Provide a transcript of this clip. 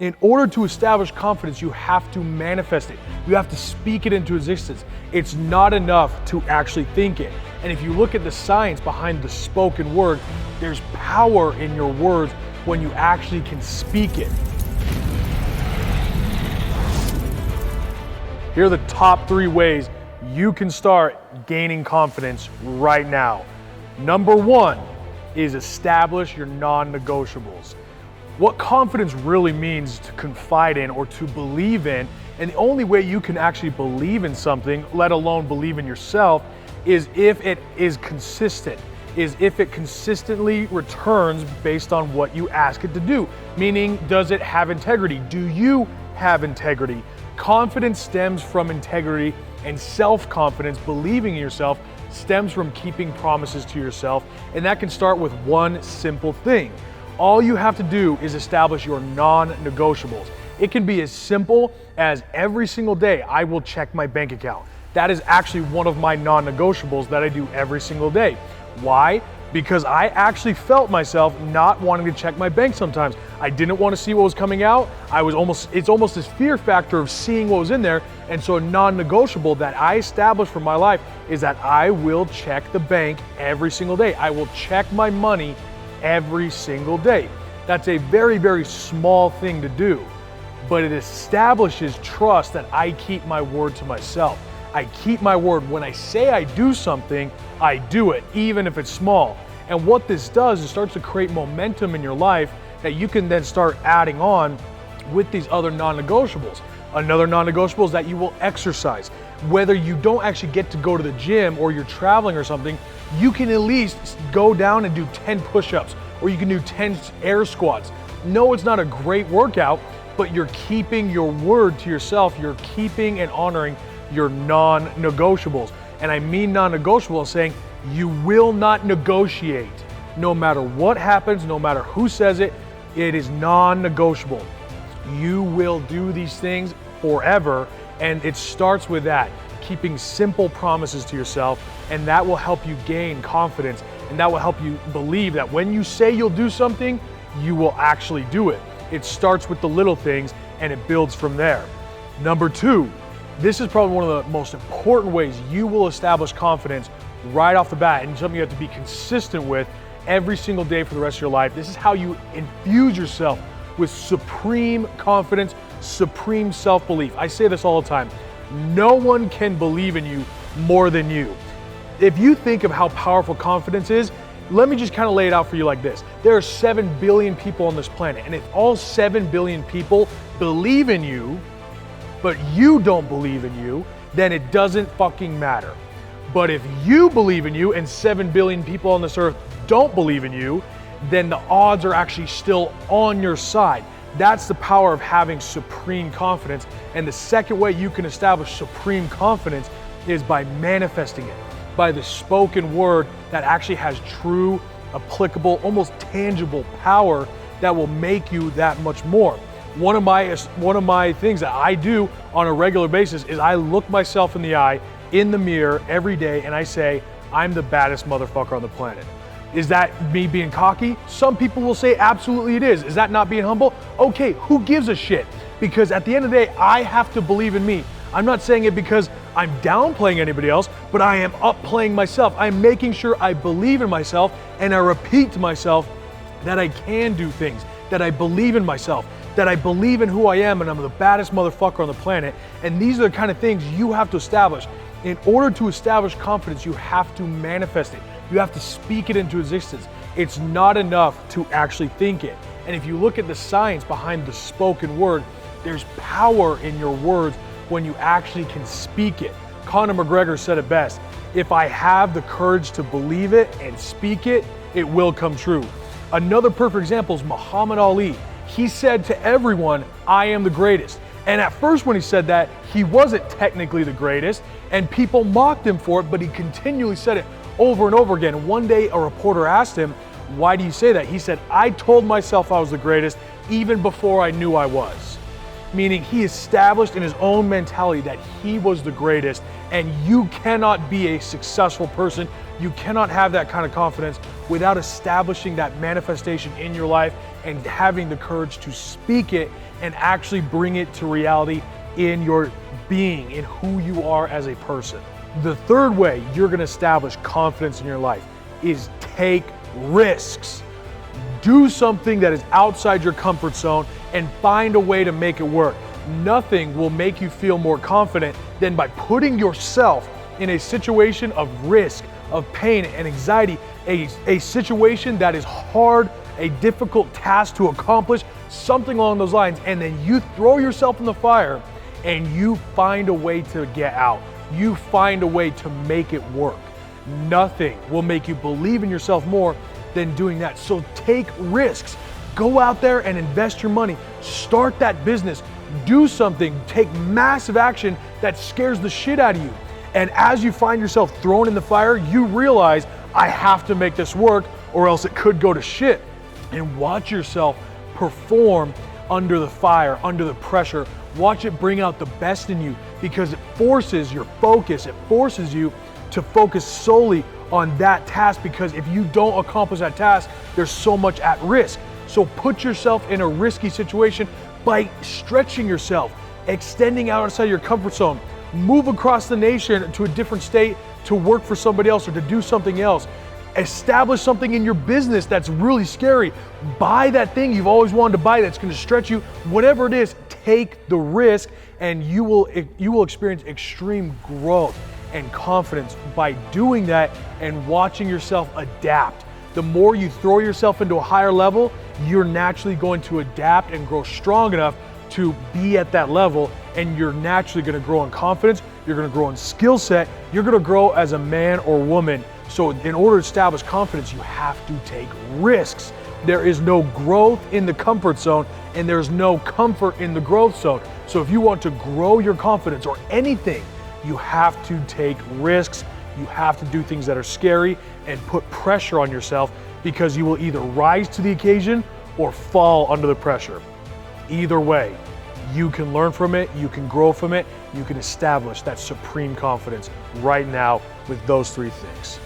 In order to establish confidence, you have to manifest it. You have to speak it into existence. It's not enough to actually think it. And if you look at the science behind the spoken word, there's power in your words when you actually can speak it. Here are the top 3 ways you can start gaining confidence right now. Number 1 is establish your non-negotiables. What confidence really means to confide in or to believe in, and the only way you can actually believe in something, let alone believe in yourself, is if it is consistent, is if it consistently returns based on what you ask it to do. Meaning, does it have integrity? Do you have integrity? Confidence stems from integrity, and self-confidence, believing in yourself, stems from keeping promises to yourself, and that can start with one simple thing. All you have to do is establish your non-negotiables. It can be as simple as every single day I will check my bank account. That is actually one of my non-negotiables that I do every single day. Why? Because I actually felt myself not wanting to check my bank sometimes. I didn't want to see what was coming out. It's almost this fear factor of seeing what was in there. And so a non-negotiable that I established for my life is that I will check the bank every single day. I will check my money every single day. That's a very, very small thing to do, but it establishes trust that I keep my word to myself. I keep my word. When I say I do something, I do it, even if it's small. And what this does is starts to create momentum in your life that you can then start adding on with these other non-negotiables. Another non-negotiable is that you will exercise. Whether you don't actually get to go to the gym or you're traveling or something, you can at least go down and do 10 push-ups, or you can do 10 air squats. No, it's not a great workout, but you're keeping your word to yourself. You're keeping and honoring your non-negotiables. And I mean non-negotiable, saying you will not negotiate. No matter what happens, no matter who says it, it is non-negotiable. You will do these things forever, and it starts with that, keeping simple promises to yourself, and that will help you gain confidence, and that will help you believe that when you say you'll do something, you will actually do it. It starts with the little things, and it builds from there. Number 2, this is probably one of the most important ways you will establish confidence right off the bat, and something you have to be consistent with every single day for the rest of your life. This is how you infuse yourself with supreme confidence, supreme self-belief. I say this all the time. No one can believe in you more than you. If you think of how powerful confidence is, let me just kind of lay it out for you like this. There are 7 billion people on this planet, and if all 7 billion people believe in you, but you don't believe in you, then it doesn't fucking matter. But if you believe in you and 7 billion people on this earth don't believe in you, then the odds are actually still on your side. That's the power of having supreme confidence. And the second way you can establish supreme confidence is by manifesting it, by the spoken word that actually has true, applicable, almost tangible power that will make you that much more. One of my things that I do on a regular basis is I look myself in the eye in the mirror every day and I say, I'm the baddest motherfucker on the planet. Is that me being cocky? Some people will say absolutely it is. Is that not being humble? Okay, who gives a shit? Because at the end of the day, I have to believe in me. I'm not saying it because I'm downplaying anybody else, but I am upplaying myself. I'm making sure I believe in myself, and I repeat to myself that I can do things, that I believe in myself, that I believe in who I am, and I'm the baddest motherfucker on the planet. And these are the kind of things you have to establish. In order to establish confidence, you have to manifest it. You have to speak it into existence. It's not enough to actually think it. And if you look at the science behind the spoken word, there's power in your words when you actually can speak it. Conor McGregor said it best, if I have the courage to believe it and speak it, it will come true. Another perfect example is Muhammad Ali. He said to everyone, I am the greatest. And at first when he said that, he wasn't technically the greatest, and people mocked him for it, but he continually said it over and over again. One day a reporter asked him, why do you say that? He said, I told myself I was the greatest even before I knew I was. Meaning he established in his own mentality that he was the greatest, and you cannot be a successful person. You cannot have that kind of confidence without establishing that manifestation in your life and having the courage to speak it and actually bring it to reality in your being, in who you are as a person. The third way you're gonna establish confidence in your life is take risks. Do something that is outside your comfort zone and find a way to make it work. Nothing will make you feel more confident than by putting yourself in a situation of risk, of pain and anxiety, a situation that is hard, a difficult task to accomplish, something along those lines, and then you throw yourself in the fire and you find a way to get out. You find a way to make it work. Nothing will make you believe in yourself more than doing that. So take risks. Go out there and invest your money. Start that business. Do something. Take massive action that scares the shit out of you. And as you find yourself thrown in the fire, you realize, I have to make this work or else it could go to shit. And watch yourself perform under the fire, under the pressure. Watch it bring out the best in you, because it forces your focus. It forces you to focus solely on that task, because if you don't accomplish that task, there's so much at risk. So put yourself in a risky situation by stretching yourself, extending outside your comfort zone. Move across the nation to a different state to work for somebody else or to do something else. Establish something in your business that's really scary. Buy that thing you've always wanted to buy that's going to stretch you. Whatever it is, take the risk, and you will experience extreme growth and confidence by doing that and watching yourself adapt. The more you throw yourself into a higher level, you're naturally going to adapt and grow strong enough to be at that level, and you're naturally going to grow in confidence, you're going to grow in skill set, you're going to grow as a man or woman. So in order to establish confidence, you have to take risks. There is no growth in the comfort zone, and there's no comfort in the growth zone. So if you want to grow your confidence or anything, you have to take risks. You have to do things that are scary and put pressure on yourself, because you will either rise to the occasion or fall under the pressure. Either way, you can learn from it, you can grow from it, you can establish that supreme confidence right now with those three things.